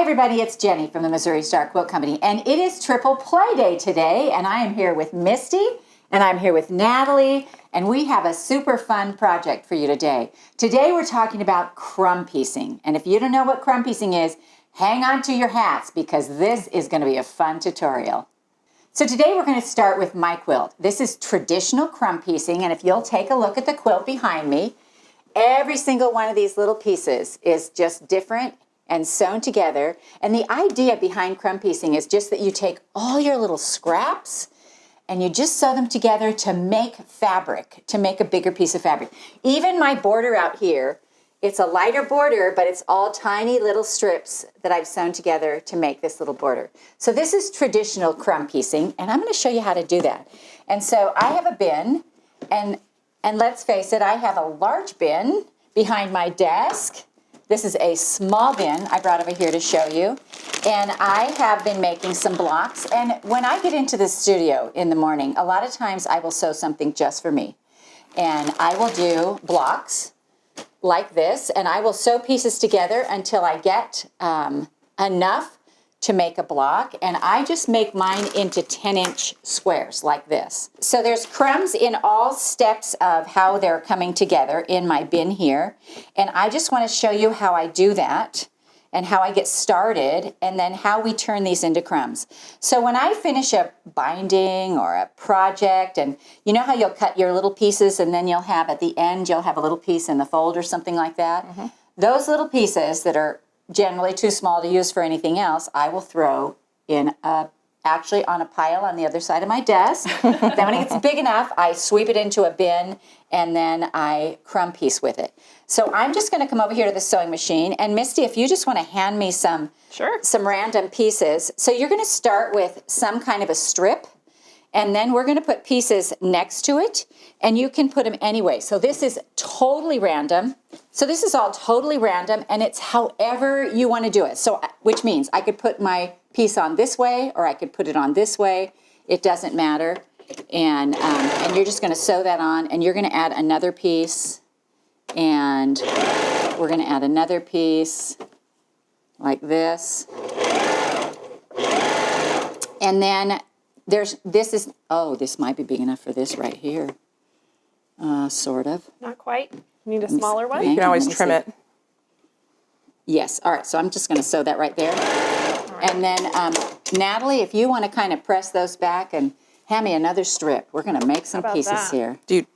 everybody, it's Jenny from the Missouri Star Quilt Company, and it is Triple Play Day today, and I am here with Misty, and I'm here with Natalie, and we have a super fun project for you today. Today we're talking about crumb piecing, and if you don't know what crumb piecing is, hang on to your hats because this is going to be a fun tutorial. So today we're going to start with my quilt. This is traditional crumb piecing, and if you'll take a look at the quilt behind me, every single one of these little pieces is just different and sewn together. And the idea behind crumb piecing is just that you take all your little scraps and you just sew them together to make fabric, to make a bigger piece of fabric. Even my border out here, it's a lighter border, but it's all tiny little strips that I've sewn together to make this little border. So this is traditional crumb piecing, and I'm going to show you how to do that. And so I have a bin, and let's face it, I have a large bin behind my desk. This is a small bin I brought over here to show you. And I have been making some blocks. And when I get into the studio in the morning, a lot of times I will sew something just for me. And I will do blocks like this. And I will sew pieces together until I get enough to make a block, and I just make mine into 10-inch squares like this. So there's crumbs in all steps of how they're coming together in my bin here, and I just want to show you how I do that and how I get started and then how we turn these into crumbs. So when I finish a binding or a project, and you know how you'll cut your little pieces and then you'll have at the end, you'll have a little piece in the fold or something like that? Mm-hmm. Those little pieces that are generally too small to use for anything else, I will throw in actually on a pile on the other side of my desk. Then when it gets big enough, I sweep it into a bin and then I crumb piece with it. So I'm just going to come over here to the sewing machine, and Misty, if you just want to hand me some random pieces. So you're going to start with some kind of a strip, and then we're going to put pieces next to it, and you can put them anyway. So this is totally random. So this is all totally random, and it's however you want to do it. So, which means I could put my piece on this way, or I could put it on this way. It doesn't matter. And you're just going to sew that on, and you're going to add another piece, and we're going to add another piece like this. And then this might be big enough for this right here. Sort of. Not quite. You need a smaller one? You can always trim it. Yes. All right. So I'm just going to sew that right there. Right. And then, Natalie, if you want to kind of press those back and hand me another strip, we're going to make some pieces here. Do you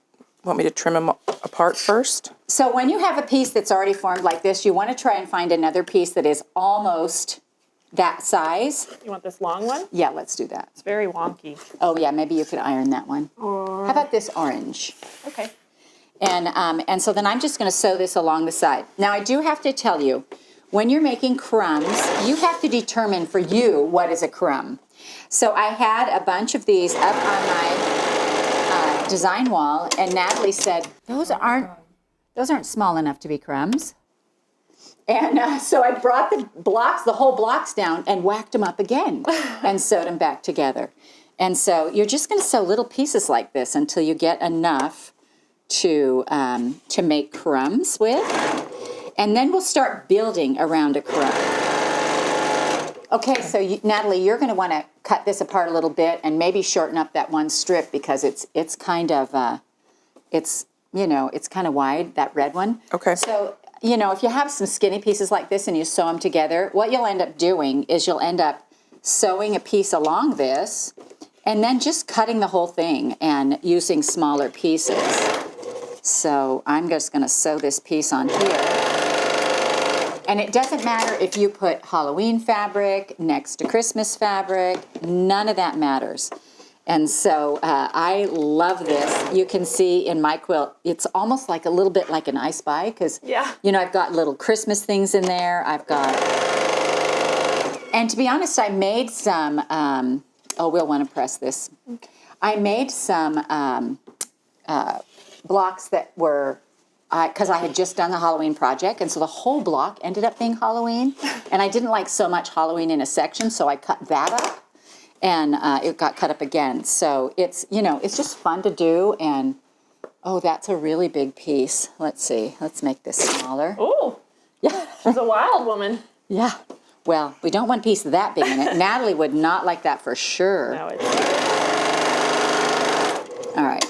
want me to trim them apart first? So when you have a piece that's already formed like this, you want to try and find another piece that is almost that size. You want this long one? Yeah, let's do that. It's very wonky. Oh, yeah, maybe you could iron that one. How about this orange? Okay. And so then I'm just going to sew this along the side. Now, I do have to tell you, when you're making crumbs, you have to determine for you what is a crumb. So I had a bunch of these up on my design wall, and Natalie said, those aren't small enough to be crumbs. And so I brought the whole blocks down and whacked them up again and sewed them back together. And so you're just going to sew little pieces like this until you get enough to make crumbs with. And then we'll start building around a crumb. Okay, so Natalie, you're going to want to cut this apart a little bit and maybe shorten up that one strip because it's kind of kind of wide, that red one. Okay. So, if you have some skinny pieces like this and you sew them together, what you'll end up doing is you'll end up sewing a piece along this and then just cutting the whole thing and using smaller pieces. So I'm just going to sew this piece on here. And it doesn't matter if you put Halloween fabric next to Christmas fabric. None of that matters. And so I love this. You can see in my quilt, it's almost like a little bit like an I Spy because, I've got little Christmas things in there. And to be honest, I made some, we'll want to press this. Okay. I made some blocks that were, because I had just done the Halloween project, and so the whole block ended up being Halloween. And I didn't like so much Halloween in a section, so I cut that up. And it got cut up again. So it's just fun to do. And, that's a really big piece. Let's see. Let's make this smaller. Oh, yeah. She's a wild woman. Yeah. Well, we don't want a piece that big in it. Natalie would not like that for sure. No, it's All right.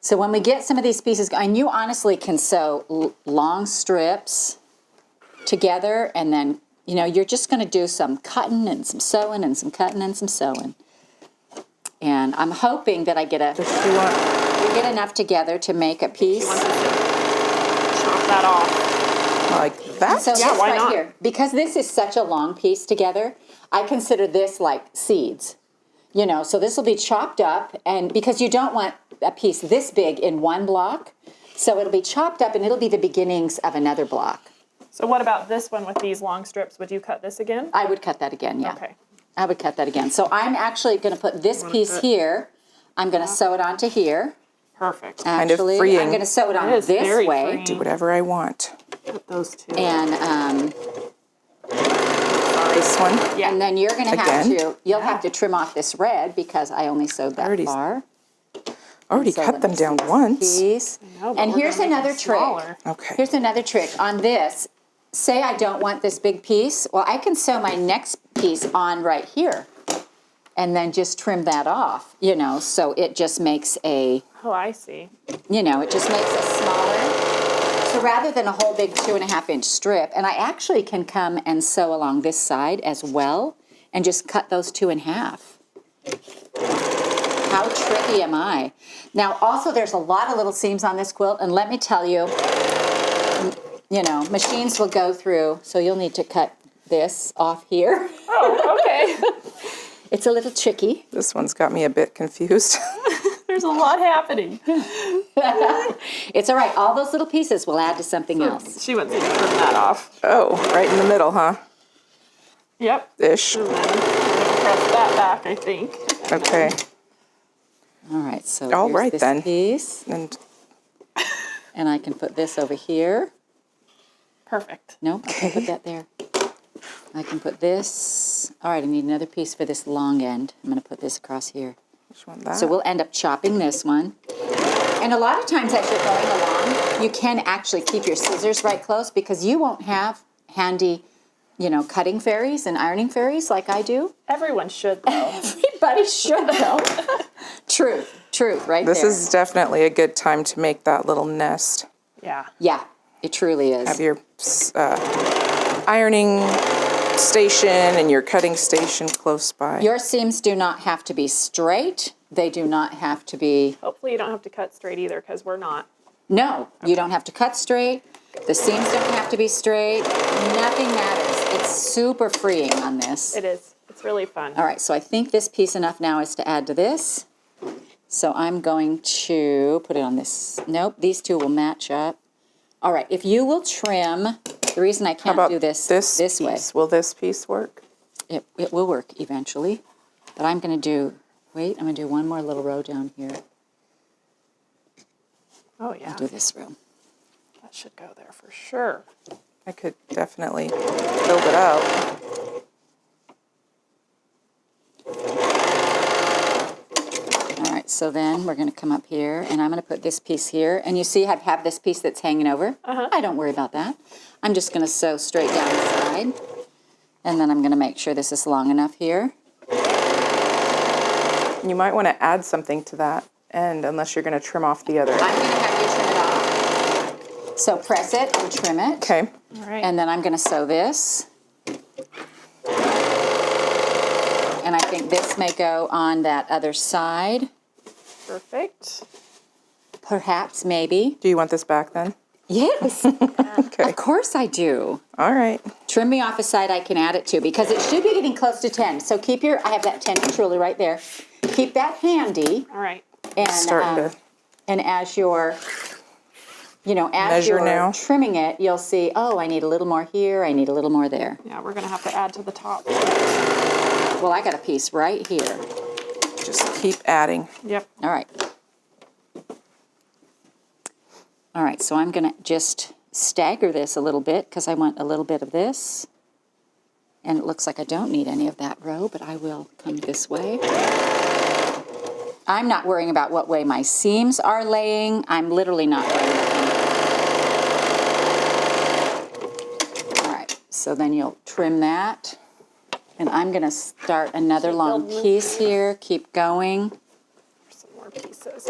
So when we get some of these pieces, and you honestly can sew long strips together, and then, you know, you're just going to do some cutting and some sewing and some cutting and some sewing. And I'm hoping that I get we get enough together to make a piece. chop that off. Like that? So Yeah, this why right not? here, because this is such a long piece together, I consider this like seeds. You know, so this will be chopped up, and because you don't want a piece this big in one block, so it'll be chopped up and it'll be the beginnings of another block. So what about this one with these long strips? Would you cut this again? I would cut that again, yeah. Okay. I would cut that again. So I'm actually going to put this piece here. I'm going to sew it onto here. Perfect. Kind of Actually, freeing. I'm going to sew it on is this very way. freeing. Do whatever I want. Put those two. And This one. Yeah. and then you're going to have Again? to, you'll have to trim off this red because I only sewed that Already- far. Already So cut let them me down see this once. piece. No, but And we're here's gonna make another them trick. smaller. Okay. Here's another trick on this. Say I don't want this big piece. Well, I can sew my next piece on right here and then just trim that off, you know, so it just makes a, Oh, I see. you know, it just makes it smaller. So rather than a whole big 2.5-inch strip, and I actually can come and sew along this side as well and just cut those 2 in half. How tricky am I? Now, also, there's a lot of little seams on this quilt, and let me tell you, you know, machines will go through, so you'll need to cut this off here. Oh, okay. It's a little tricky. This one's got me a bit confused. There's a lot happening. It's all right. All those little pieces will add to something else. She wants me to trim that off. Oh, right in the middle, huh? Yep. Ish. And then we're gonna press that back, I think. Okay. All right, so All here's right, this then. piece, And and I can put this over here. Perfect. Nope, I can put that there. I can put this. All right, I need another piece for this long end. I'm going to put this across here. which one? That? So we'll end up chopping this one. And a lot of times as you're going along, you can actually keep your scissors right close because you won't have handy, you know, cutting fairies and ironing fairies like I do. Everyone should, though. Everybody should though. Truth, right This there. is definitely a good time to make that little nest. Yeah. Yeah, it truly is. Have your ironing station and your cutting station close by. Your seams do not have to be straight. They do not have to be, Hopefully you don't have to cut straight either, because we're not. no, you don't have to cut straight. The seams don't have to be straight. Nothing matters. It's super freeing on this. It is. It's really fun. All right, so I think this piece enough now is to add to this. So I'm going to put it on this. Nope, these two will match up. All right, if you will trim, the reason I How can't about do this way, piece? Will this piece work? it will work eventually. But I'm going to do, wait, I'm going to do one more little row down here. Oh, yeah. Do this row. That should go there for sure. I could definitely build it out. All right, so then we're going to come up here, and I'm going to put this piece here. And you see I have this piece that's hanging over. I don't worry about that. I'm just going to sew straight down the side. And then I'm going to make sure this is long enough here. You might want to add something to that end unless you're going to trim off the other. I'm going to have you trim it off. So press it and trim it. Okay. All right. And then I'm going to sew this. And I think this may go on that other side. Perfect. Perhaps, maybe. Do you want this back then? Yes, Okay. of course I do. All right. Trim me off a side I can add it to because it should be getting close to 10. So keep your, I have that 10-inch ruler right there. Keep that handy. All right. And, Starting to and as you're, you know, as measure you're now. trimming it, you'll see, oh, I need a little more here. I need a little more there. Yeah, we're going to have to add to the top. Well, I got a piece right here. just keep adding. Yep. All right. All right, so I'm going to just stagger this a little bit because I want a little bit of this. And it looks like I don't need any of that row, but I will come this way. I'm not worrying about what way my seams are laying. I'm literally not worrying about anything. All right, so then you'll trim that. And I'm going to start another long piece here. Keep going. Some more pieces.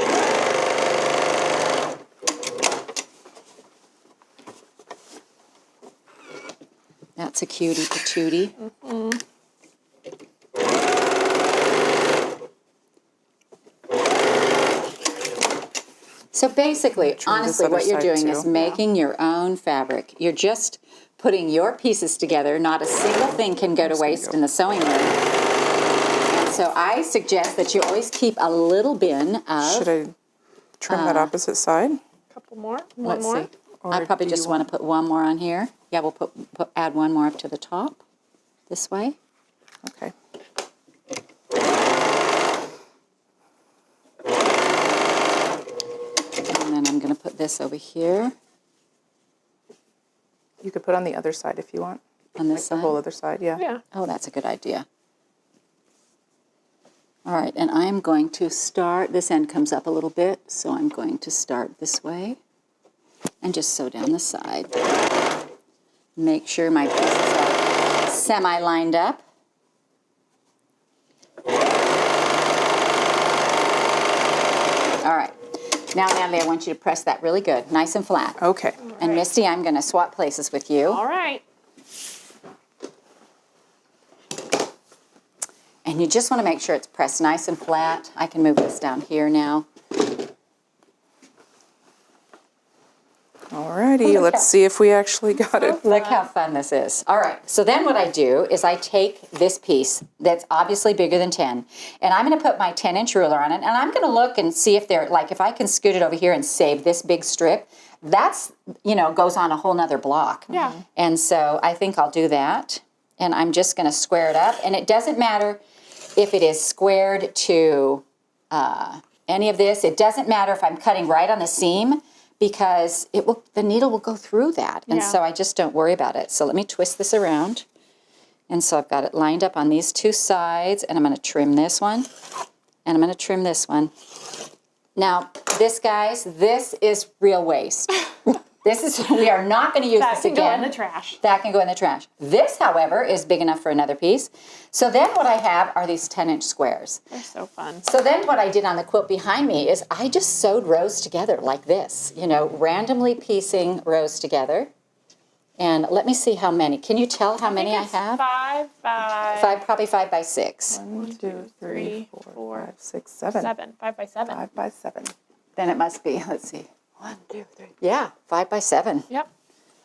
That's a cutie patootie. So basically, honestly, what you're doing is making your own fabric. You're just putting your pieces together. Not a single thing can go to waste in the sewing room. And so I suggest that you always keep a little bin of... Should I trim that opposite side? A couple more. One Let's more. see. I probably just want to put one more on here. Yeah, we'll add one more up to the top. This way. Okay. And then I'm going to put this over here. You could put on the other side if you want. On this The side? whole other side, yeah. Yeah. Oh, that's a good idea. All right, and I'm going to start, this end comes up a little bit, so I'm going to start this way and just sew down the side. Make sure my pieces are semi-lined up. All right. Now, Natalie, I want you to press that really good, nice and flat. Okay. And Misty, I'm going to swap places with you. All right. And you just want to make sure it's pressed nice and flat. I can move this down here now. Alrighty, let's see if we actually got it. Look how fun this is. All right, so then what I do is I take this piece that's obviously bigger than 10, and I'm going to put my 10-inch ruler on it, and I'm going to look and see if they're, like, if I can scoot it over here and save this big strip. That's, goes on a whole nother block. Yeah. And so I think I'll do that, and I'm just going to square it up, and it doesn't matter if it is squared to any of this. It doesn't matter if I'm cutting right on the seam, because the needle will go through that. And so I just don't worry about it. So let me twist this around. And so I've got it lined up on these two sides, and I'm going to trim this one, and I'm going to trim this one. Now, this is real waste. We are not going to use this again. That can go in the trash. That can go in the trash. This, however, is big enough for another piece. So then what I have are these 10-inch squares. They're so fun. So then what I did on the quilt behind me is I just sewed rows together like this, randomly piecing rows together. And let me see how many. Can you tell how many I have? 5 by... Probably 5 by 6. 1, 2, 3, 4, 5, 6, 7. 5 by 7. 5 by 7. Then it must be, let's see. 1, 2, 3. Yeah, 5 by 7. Yep.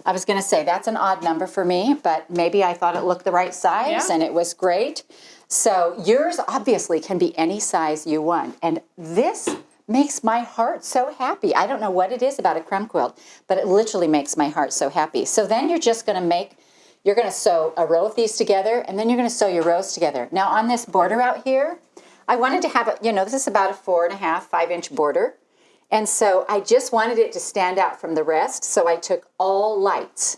I was going to say that's an odd number for me, but maybe I thought it looked the right size and it was great. So yours obviously can be any size you want. And this makes my heart so happy. I don't know what it is about a crumb quilt, but it literally makes my heart so happy. So then you're just going to you're going to sew a row of these together, and then you're going to sew your rows together. Now on this border out here, I wanted to have it, this is about a 4.5, 5-inch border. And so I just wanted it to stand out from the rest, so I took all lights.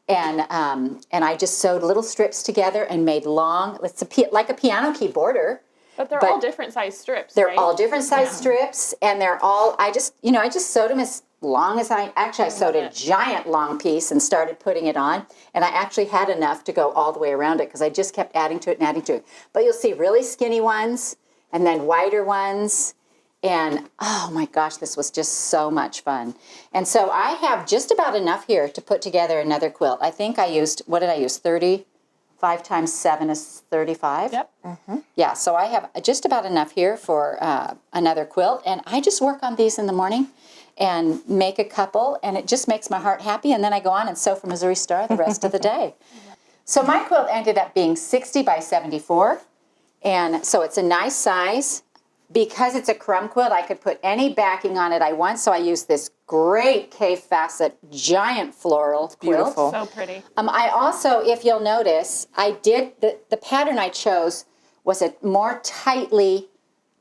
And I just sewed little strips together and made long, like a piano key border. But they're all different size strips, They're right? all different size strips, and they're all, I just sewed them as long as I sewed a giant long piece and started putting it on. And I actually had enough to go all the way around it because I just kept adding to it and adding to it. But you'll see really skinny ones and then wider ones. And, oh my gosh, this was just so much fun. And so I have just about enough here to put together another quilt. I think I used, 35 times 7 is 35? Yep. Mm-hmm. Yeah, so I have just about enough here for another quilt. And I just work on these in the morning and make a couple, and it just makes my heart happy. And then I go on and sew for Missouri Star the rest of the day. So my quilt ended up being 60 by 74. And so it's a nice size. Because it's a crumb quilt, I could put any backing on it I want, so I used this great K-facet giant floral quilt. Beautiful. So pretty. I also, if you'll notice, I did, the pattern I chose was a more tightly,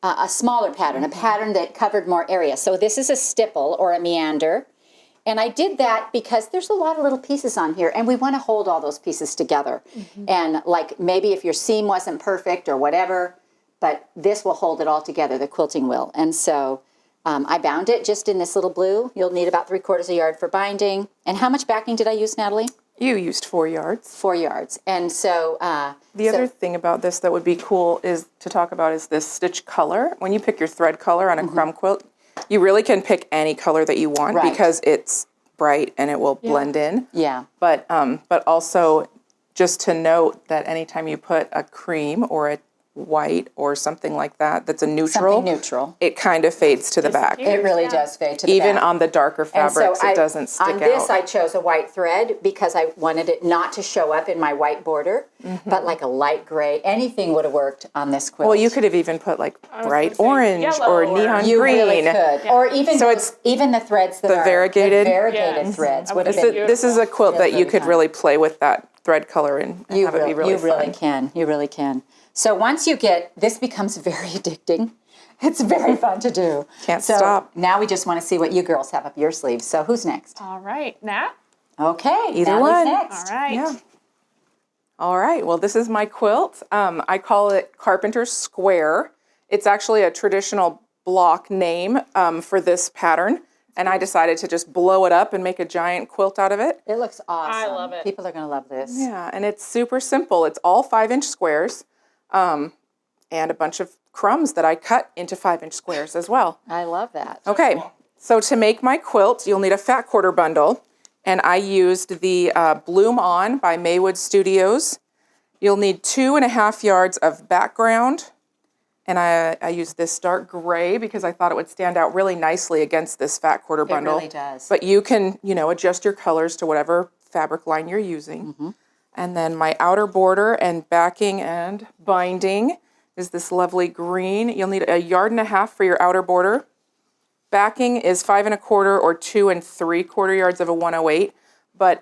a smaller pattern, a pattern that covered more area. So this is a stipple or a meander. And I did that because there's a lot of little pieces on here, and we want to hold all those pieces together. And like maybe if your seam wasn't perfect or whatever, but this will hold it all together, the quilting will. And so I bound it just in this little blue. You'll need about 3/4 yard for binding. And how much backing did I use, Natalie? You used 4 yards. 4 yards. And so The other thing about this that would be cool is to talk about is this stitch color. When you pick your thread color on a crumb quilt, you really can pick any color that you want Right. because it's bright and it will blend in. yeah. But also just to note that anytime you put a cream or a white or something like that, that's a neutral. Something neutral. It kind of fades to the back. It really does fade to the Even back. on the darker And so fabrics, it doesn't stick out. On this, I chose a white thread because I wanted it not to show up in my white border, but like a light gray. Anything would have worked on this quilt. Well, you could have even put like bright gonna say orange yellow or or- neon You green. really could. Or even So even the threads that are variegated? the variegated Yes. threads would have This been. is, this is a quilt that you really could fun. really play with that thread color and have it be really you fun. really can. You really can. So once you get, this becomes very addicting. It's very fun to do. Can't so stop. Now we just want to see what you girls have up your sleeves. So who's next? All right, Nat. Okay, Either Natalie's one. next. All right. Yeah. All right, well, this is my quilt. I call it Carpenter Square. It's actually a traditional block name for this pattern, and I decided to just blow it up and make a giant quilt out of it. It looks awesome. I love it. People are going to love this. Yeah, and it's super simple. It's all 5-inch squares and a bunch of crumbs that I cut into 5-inch squares as well. I love that. Okay, so to make my quilt, you'll need a fat quarter bundle, and I used the Bloom On by Maywood Studios. You'll need 2.5 yards of background, and I used this dark gray because I thought it would stand out really nicely against this fat quarter bundle. really does. But you can, adjust your colors to whatever fabric line you're using. And then my outer border and backing and binding is this lovely green. You'll need 1.5 yards for your outer border. Backing is 5 1/4 or 2 3/4 yards of a 108. But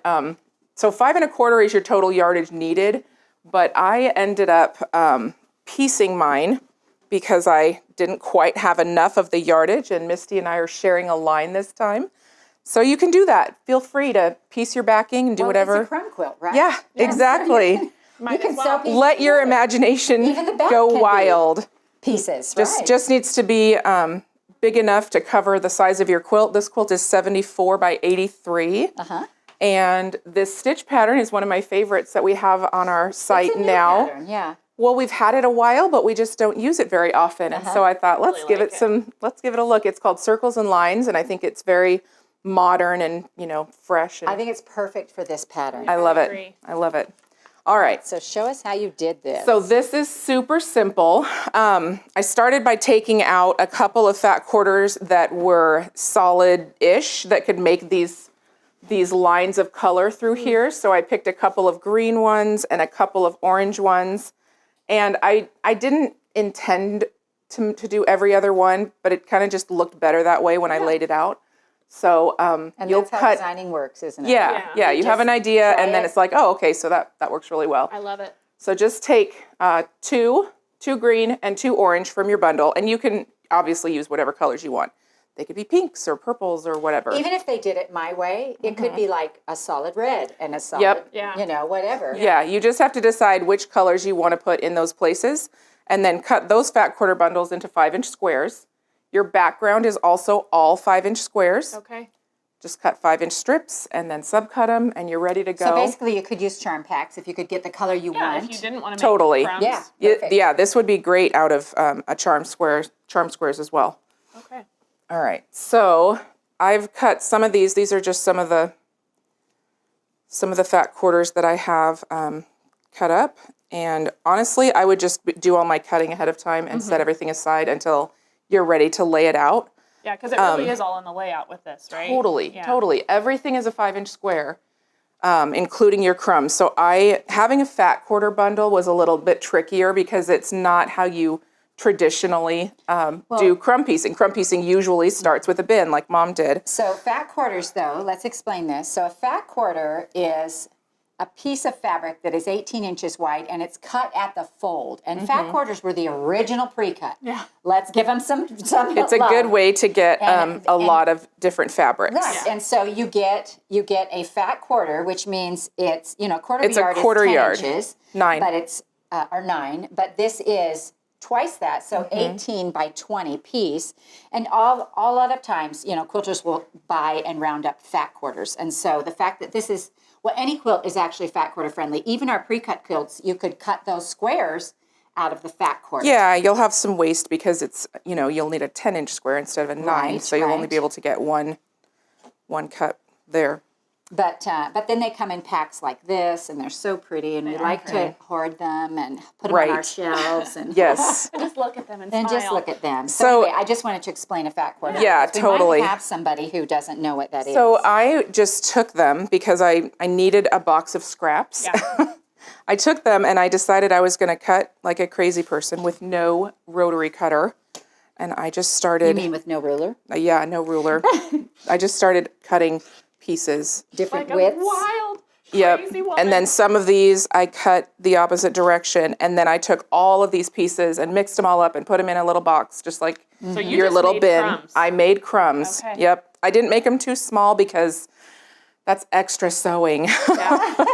so 5 1/4 is your total yardage needed. But I ended up piecing mine because I didn't quite have enough of the yardage, and Misty and I are sharing a line this time. So you can do that. Feel free to piece your backing and do whatever. It's a crumb quilt, right? Yeah, exactly. Might You can as well. sew pieces Let your together. imagination Even the back go can be wild. Pieces, right? Just needs to be big enough to cover the size of your quilt. This quilt is 74 by 83. And this stitch pattern is one of my favorites that we have on our site It's a new now. pattern, yeah. Well, we've had it a while, but we just don't use it very often. And so I thought, let's give it a look. It's called Circles and Lines, and I think it's very modern and, fresh. And I think it's perfect for this pattern. I love agree. it. I love it. All right. So show us how you did this. So this is super simple. I started by taking out a couple of fat quarters that were solid-ish that could make these lines of color through here. So I picked a couple of green ones and a couple of orange ones. And I didn't intend to do every other one, but it kind of just looked better that way when I laid it out. So and you'll that's how cut. designing works, isn't it? Yeah. You have an idea, and then it. it's like, oh, okay, so that works really well. I love it. So just take two green and 2 orange from your bundle, and you can obviously use whatever colors you want. They could be pinks or purples or whatever. Even if they did it my way, it could be like a solid red and a solid, Yeah. whatever. Yeah, you just have to decide which colors you want to put in those places, and then cut those fat quarter bundles into 5-inch squares. Your background is also all 5-inch squares. Okay. Just cut 5-inch strips and then subcut them, and you're ready to go. So basically, you could use charm packs if you could get the color you Yeah, want. if you didn't want to Totally. make crumbs. Yeah. Perfect. Yeah, this would be great out of a charm squares as well. Okay. All right, so I've cut some of these. These are just some of the fat quarters that I have cut up. And honestly, I would just do all my cutting ahead of time and set everything aside until you're ready to lay it out. Yeah, because it really is all in the layout with this, right? Totally, Yeah. totally. Everything is a 5-inch square, including your crumbs. So having a fat quarter bundle was a little bit trickier because it's not how you traditionally do crumb piecing. Crumb piecing usually starts with a bin, like Mom did. So fat quarters, though, let's explain this. So a fat quarter is a piece of fabric that is 18 inches wide, and it's cut at the fold. And fat quarters were the original pre-cut. Yeah. Let's give them some It's a love. good way to get And- a lot of different fabrics. Right, and so you get a fat quarter, which means it's quarter It's a yard quarter is 10 yard. inches, 9. but it's or 9. But this is twice that, so 18 by 20 piece. And all lot of times, you know, quilters will buy and round up fat quarters. And so the fact that this is, well, any quilt is actually fat quarter friendly. Even our pre-cut quilts, you could cut those squares out of the fat quarter. Yeah, you'll have some waste because it's, you know, you'll need a 10-inch square instead of a 9, Right, so you'll only right. be able to get one cut there. But then they come in packs like this, and they're so pretty, and we like to hoard them and put them on our Right. shelves. And Yes. And just look at them and And smile. just look at them. So, So- anyway, I just wanted to explain a fat quarter. Yeah, because we totally. might have somebody who doesn't know what that is. So I just took them because I needed a box of scraps. Yeah. I took them and I decided I was going to cut like a crazy person with no rotary cutter. And I just started, You mean with no ruler? yeah, no ruler. I just started cutting pieces. Different Like a widths? wild, Yep. crazy woman. And then some of these I cut the opposite direction. And then I took all of these pieces and mixed them all up and put them in a little box, just like So you your just little made bin. crumbs. I made crumbs. Okay. Yep. I didn't make them too small because that's extra sewing. Yeah.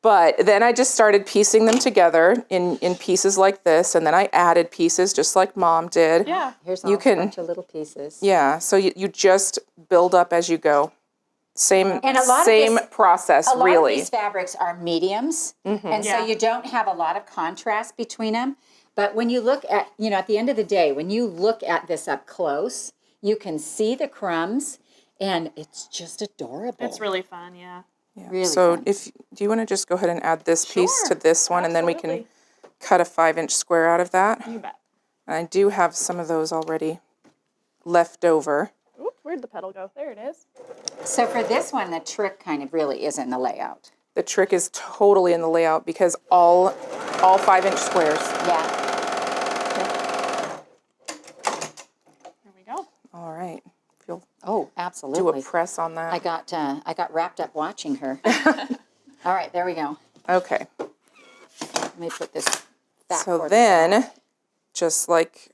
But then I just started piecing them together in pieces like this. And then I added pieces just like Mom did. Yeah. Here's You a can- bunch of little pieces. Yeah. So you just build up as you go. Same, And a lot of same this- process, A lot really. of these fabrics are mediums, and so Yeah. you don't have a lot of contrast between them. But when you look at, you know, at the end of the day, when you look at this up close, you can see the crumbs, and it's just adorable. It's really fun, yeah. Yeah. really So fun. do you want to just go ahead and add this piece Sure. to this one, and then we can Absolutely. cut a 5-inch square out of that. You bet. And I do have some of those already left over. Oop, where'd the pedal go? There it is. So for this one, the trick kind of really is in the layout. The trick is totally in the layout because all 5-inch squares. Yeah. Here we go. All right. If you'll Oh, do absolutely. a press on that. I got wrapped up watching her. All right, there we go. Okay. Let me put this back. So then, just like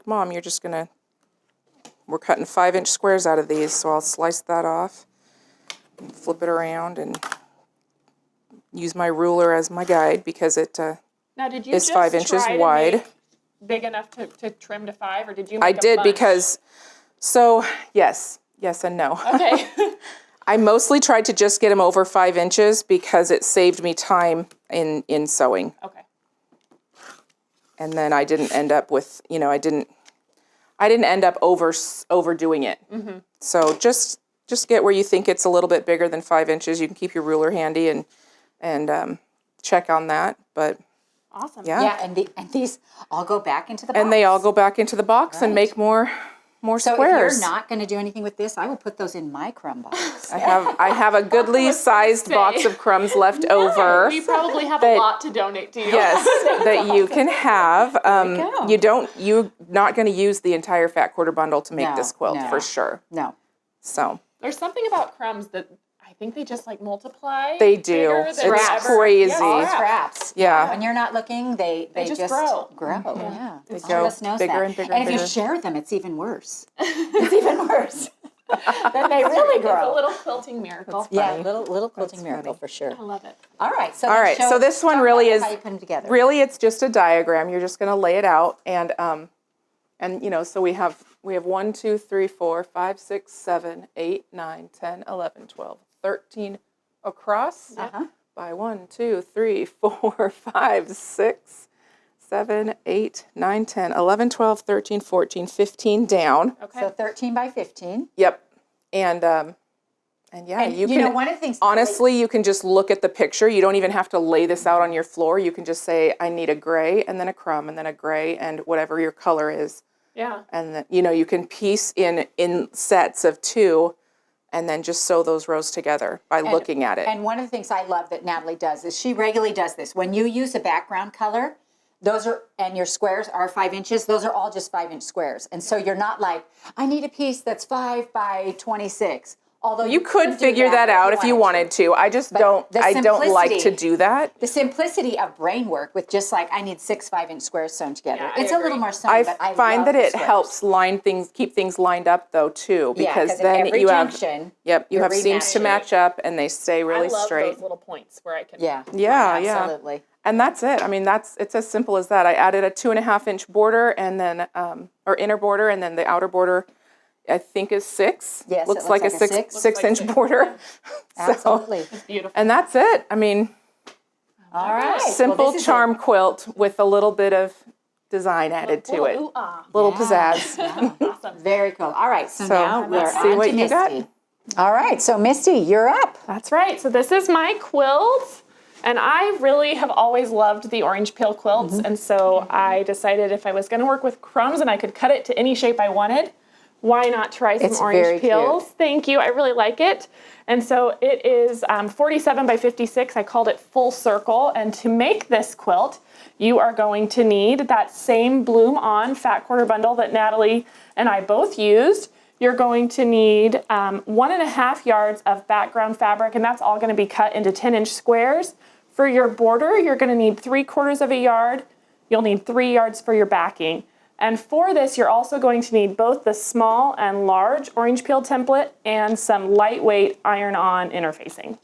Mom, you're just gonna, we're cutting 5-inch squares out of these, so I'll slice that off, and flip it around, and use my ruler as my guide because it Now, did you is just 5 inches try to wide. make big enough to trim to 5, or did you make I a did bunch? because, so yes and no. Okay. I mostly tried to just get them over 5 inches because it saved me time in sewing. Okay. And then I didn't end up with, you know, I didn't end up overdoing it. Mm-hmm. So just get where you think it's a little bit bigger than 5 inches. You can keep your ruler handy and check on that. But Awesome. yeah. Yeah, and these all go back into the box. And they all go back into the box and make more So squares. if you're not going to do anything with this, I will put those in my crumb box. I have a goodly sized box of crumbs left over. We probably have a lot to donate to you. Yes, that you can have. go. You're not going to use the entire fat quarter bundle to make No, this quilt no. for sure. No. So There's something about crumbs that I think they just like multiply. they do. bigger It's than ever- crazy. Yeah, All scraps. scraps. Yeah. When you're not looking, they just just grow. Yeah. They All go of us knows bigger that. and bigger And and if you bigger. share them, it's even worse. It's even worse. Then they really It's a grow. little quilting miracle. Yeah, funny. little quilting That's miracle funny. for sure. I love it. All right. So All then right, show- so this one talk really about is how you put them together. Really, it's just a diagram. You're just going to lay it out, and you know, so we have 1, 2, 3, 4, 5, 6, 7, 8, 9, 10, 11, 12, 13 across by 1, 2, 3, 4, 5, 6, 7, 8, 9, 10, 11, 12, 13, 14, 15 down. Okay. So 13 by 15. Yep. And yeah, And you you can know, one of the things- honestly, you can just look at the picture. You don't even have to lay this out on your floor. You can just say, I need a gray and then a crumb and then a gray and whatever your color is. Yeah. And then, you know, you can piece in sets of 2 and then just sew those rows together by looking at it. And one of the things I love that Natalie does is she regularly does this. When you use a background color, and your squares are 5 inches, those are all just 5-inch squares. And so you're not like, I need a piece that's 5 by 26. Although you could do figure that out if you wanted to. I just don't the I don't like to simplicity- do that. The simplicity of brain work with just like, I need 6 5-inch squares sewn together. Yeah, I It's a little agree. more sewing, but I find love that the it squares. helps keep things lined up though too, Yeah, because 'cause at then every you have junction, you you're have seams to rematching. match up and they stay really I love straight. those little points where I can. Yeah. Absolutely. And that's it. I mean, it's as simple as that. I added a 2.5-inch border and then, or inner border, and then the outer border, I think is 6. Yes, looks it like looks a like a 6-inch border. Absolutely. It's beautiful. And that's it. I mean, All right. simple Well, this is charm quilt with a little bit of design added to it. Little pizzazz. Awesome. Very cool. All right. So, So now we're let's see on what to you got. Misty. All right. So Misty, you're up. That's right. So this is my quilt. And I really have always loved the orange peel quilts. And so I decided if I was going to work with crumbs and I could cut it to any shape I wanted, why not try some It's very orange peels? cute. Thank you. I really like it. And so it is 47 by 56. I called it full circle. And to make this quilt, you are going to need that same Bloom On fat quarter bundle that Natalie and I both used. You're going to need 1.5 yards of background fabric, and that's all going to be cut into 10-inch squares. For your border, you're going to need 3/4 yard. You'll need 3 yards for your backing. And for this, you're also going to need both the small and large orange peel template and some lightweight iron-on interfacing.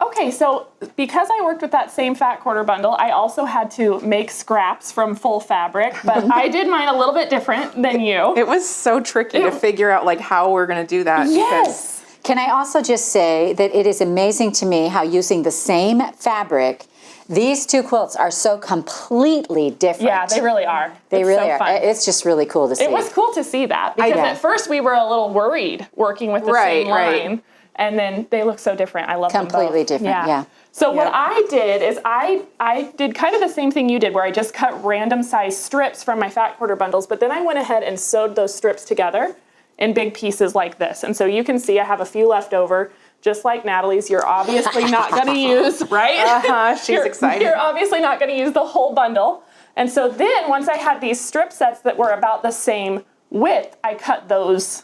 Okay, so because I worked with that same fat quarter bundle, I also had to make scraps from full fabric, but I did mine a little bit different than you. It was so tricky to figure out like how we're going to do that. Yes. Can I also just say that it is amazing to me how using the same fabric, these two quilts are so completely different. Yeah, they really are. They It's really so are. fun. It's just really cool to see. It was cool to see that because Yeah. at first we were a little worried working with the same line, and then they look so different. I love them both. Completely different, yeah. So what I did is I did kind of the same thing you did, where I just cut random size strips from my fat quarter bundles, but then I went ahead and sewed those strips together in big pieces like this. And so you can see I have a few left over, just like Natalie's. You're obviously not going to use, right? She's excited. You're obviously not going to use the whole bundle. And so then once I had these strip sets that were about the same width, I cut those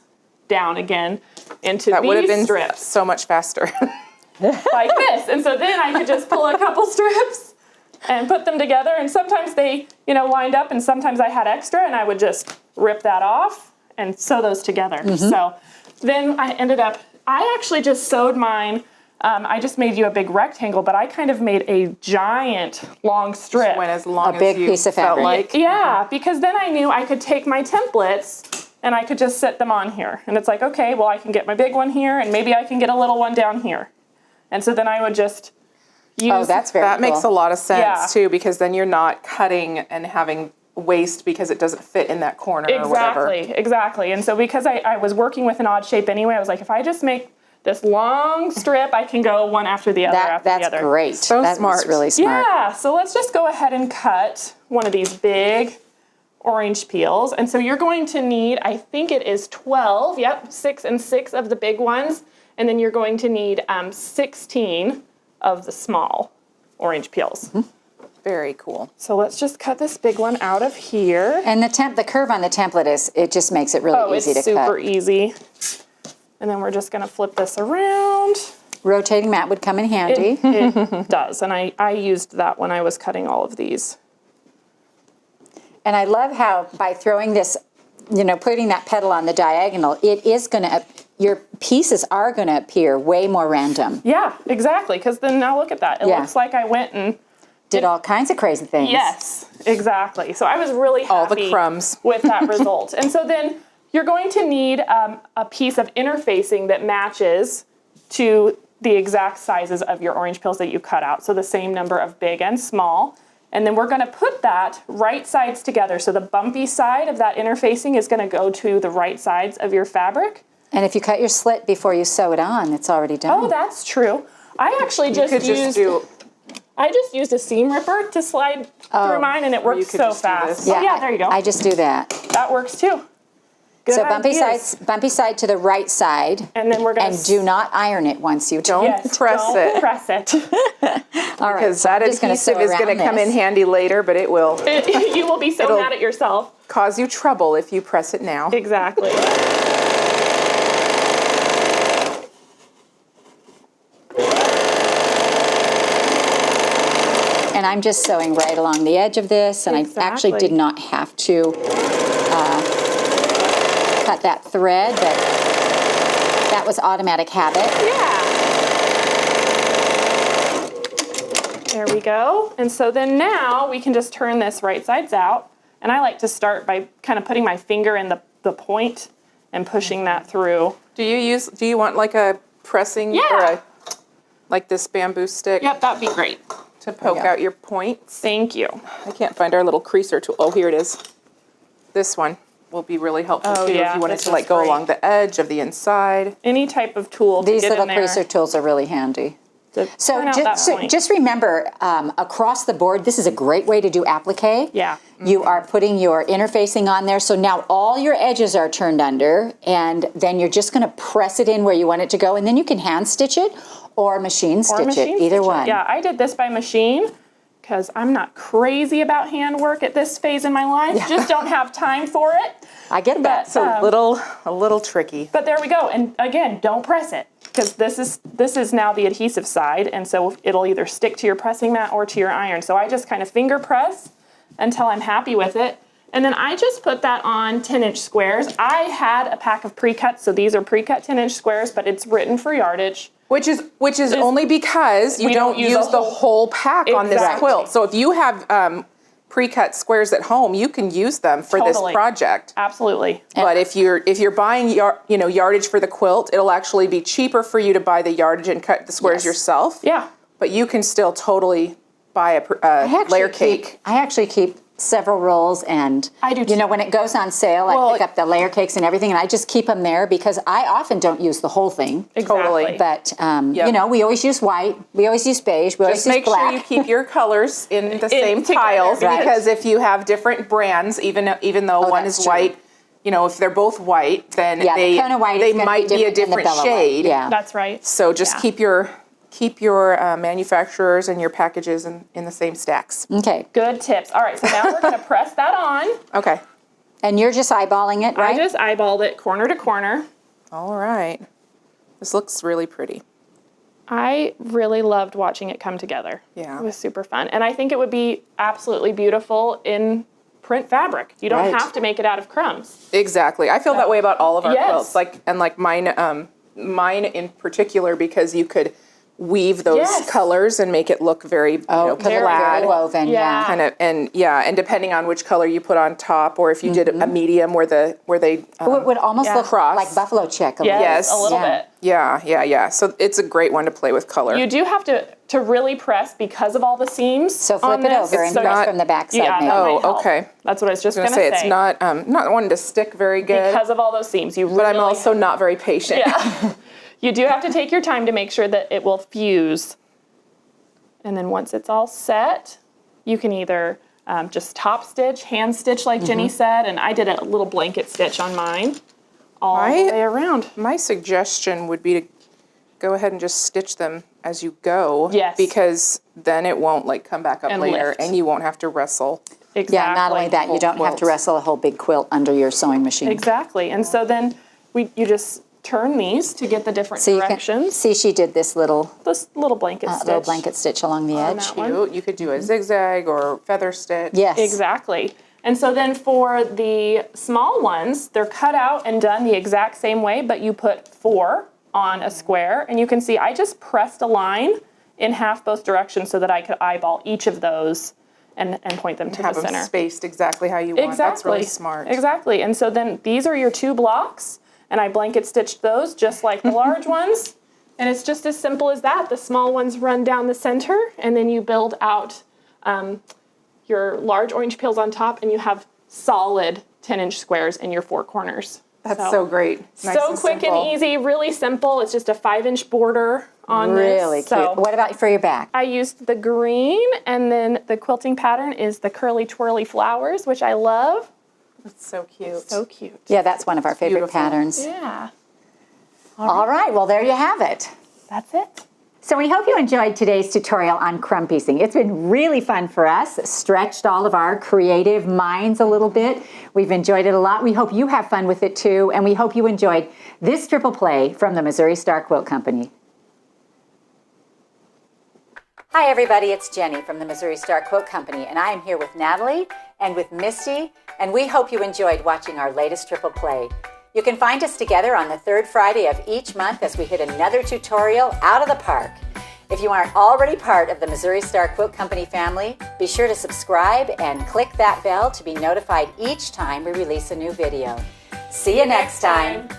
down again into That would have these been strips so much faster. like this. And so then I could just pull a couple strips and put them together. And sometimes they, lined up, and sometimes I had extra, and I would just rip that off and sew those together. So then I actually just sewed mine. I just made you a big rectangle, but I kind of made a giant long strip. Went as long A big as you piece of felt fabric. like. Yeah, because then I knew I could take my templates and I could just set them on here. And it's like, okay, well, I can get my big one here, and maybe I can get a little one down here. And so then I would just use... Oh, that's very That cool. makes a lot of sense Yeah. too, because then you're not cutting and having waste because it doesn't fit in that corner or whatever. Exactly. And so because I was working with an odd shape anyway, I was like, if I just make this long strip, I can go one after the other That's the other. great. So That's smart. really smart. Yeah, so let's just go ahead and cut one of these big orange peels. And so you're going to need, I think it is 12, 6 and 6 of the big ones. And then you're going to need 16 of the small orange peels. Very cool. So let's just cut this big one out of here. And the curve on the template it just makes it really easy to It's super cut. easy. And then we're just going to flip this around. Rotating mat would come in handy. It does. And I used that when I was cutting all of these. And I love how by throwing this, putting that petal on the diagonal, your pieces are going to appear way more random. Yeah, exactly. Because then now look at that. It Yeah. looks like I went and... Did all kinds of crazy things. Yes, exactly. So I was really happy All the crumbs. with that result. And so then you're going to need a piece of interfacing that matches to the exact sizes of your orange peels that you cut out. So the same number of big and small. And then we're going to put that right sides together. So the bumpy side of that interfacing is going to go to the right sides of your fabric. And if you cut your slit before you sew it on, it's already done. Oh, that's true. I actually just used a seam ripper to slide through mine, and it worked could so just do fast. this. Oh, yeah, there you go. I just do that. That works too. Good So bumpy ideas. side to the right side. And then we're going to... And do not iron it once you turn. Don't press it. press it. All right, Because so that I'm just gonna adhesive sew is going to around come in this. handy later, but it will You will be so It'll- mad at yourself. cause you trouble if you press it now. Exactly. And I'm just sewing right along the edge of this, and I actually Exactly. did not have to cut that thread, but that was automatic habit. Yeah. There we go. And so then now we can just turn this right sides out. And I like to start by kind of putting my finger in the point and pushing that through. Do you want like a pressing or like this bamboo stick? Yep, that'd be great. To poke out your points. Thank you. I can't find our little creaser tool. Oh, here it is. This one will be really helpful too if you wanted to like go along the edge of the inside. Any type of tool. These little creaser tools are really handy. So just remember, across the board, this is a great way to do applique. Yeah. You are putting your interfacing on there, so now all your edges are turned under, and then you're just going to press it in where you want it to go, and then you can hand stitch it or machine stitch it, either one. Yeah, I did this by machine because I'm not crazy about handwork at this phase in my life. Just don't have time for it. I get that. It's a little tricky. But there we go. And again, don't press it, because this is now the adhesive side, and so it'll either stick to your pressing mat or to your iron. So I just kind of finger press until I'm happy with it. And then I just put that on 10-inch squares. I had a pack of pre-cuts, so these are pre-cut 10-inch squares, but it's written for yardage. Which is only because you don't use the whole pack on this quilt. So if you have pre-cut squares at home, you can use them for this project. Absolutely. But if you're buying yardage for the quilt, it'll actually be cheaper for you to buy the yardage and cut the squares yourself. Yeah. But you can still totally buy a layer cake. I actually keep several rolls, and I do too. You know, when it goes on sale, I pick up the layer cakes and everything, and I just keep them there because I often don't use the whole thing. Exactly. But you know, we always use white, we always use beige, we always use black. Just make sure you keep your colors in the same piles, because if you have different brands, even though one is white, you know, if they're both white, then they might be a different shade. Yeah, that's right. So just keep your manufacturers and your packages in the same stacks. Okay. Good tips. All right, so now we're going to press that on. Okay. And you're just eyeballing it, right? I just eyeballed it corner to corner. All right. This looks really pretty. I really loved watching it come together. Yeah. It was super fun. And I think it would be absolutely beautiful in print fabric. You don't have to make it out of crumbs. Exactly. I feel that way about all of our quilts. Like mine in particular, because you could weave those colors and make it look very very woven, kind of, and depending on which color you put on top, or if you did a medium where they it would almost look cross. like buffalo check. Yes, a little bit. Yeah. So it's a great one to play with color. You do have to really press because of all the seams. So flip it over and press from the back side. Okay. That's what I was just going to say. It's not one to stick very good because of all those seams. But I'm also not very patient. Yeah. You do have to take your time to make sure that it will fuse. And then once it's all set, you can either just top stitch, hand stitch like Jenny said, and I did a little blanket stitch on mine all the way around. My suggestion would be to go ahead and just stitch them as you go. Yes. Because then it won't come back up later lift. And you won't have to wrestle. Exactly. Yeah, not only that, you don't have to wrestle a whole big quilt under your sewing machine. Exactly. And so then you just turn these to get the different directions. See, she did this little blanket stitch. Little blanket stitch along the edge. You could do a zigzag or feather stitch. Yes. Exactly. And so then for the small ones, they're cut out and done the exact same way, but you put 4 on a square. And you can see I just pressed a line in half both directions so that I could eyeball each of those and point them to the center. Have them spaced exactly how you want. Exactly. That's really smart. Exactly. And so then these are your 2 blocks. And I blanket stitched those just like the large ones. And it's just as simple as that. The small ones run down the center, and then you build out your large orange peels on top, and you have solid 10-inch squares in your 4 corners. That's so great. Nice so quick and easy, really simple. It's just a 5-inch border on this. Really cute. So what about for your back? I used the green, and then the quilting pattern is the curly twirly flowers, which I love. It's so cute. So cute. Yeah, that's one of our favorite patterns. Yeah. All right, well, there you have it. That's it. So we hope you enjoyed today's tutorial on crumb piecing. It's been really fun for us, stretched all of our creative minds a little bit. We've enjoyed it a lot. We hope you have fun with it too, and we hope you enjoyed this triple play from the Missouri Star Quilt Company. Hi everybody, it's Jenny from the Missouri Star Quilt Company, and I am here with Natalie and with Misty, and we hope you enjoyed watching our latest triple play. You can find us together on the 3rd Friday of each month as we hit another tutorial out of the park. If you aren't already part of the Missouri Star Quilt Company family, be sure to subscribe and click that bell to be notified each time we release a new video. See you next time.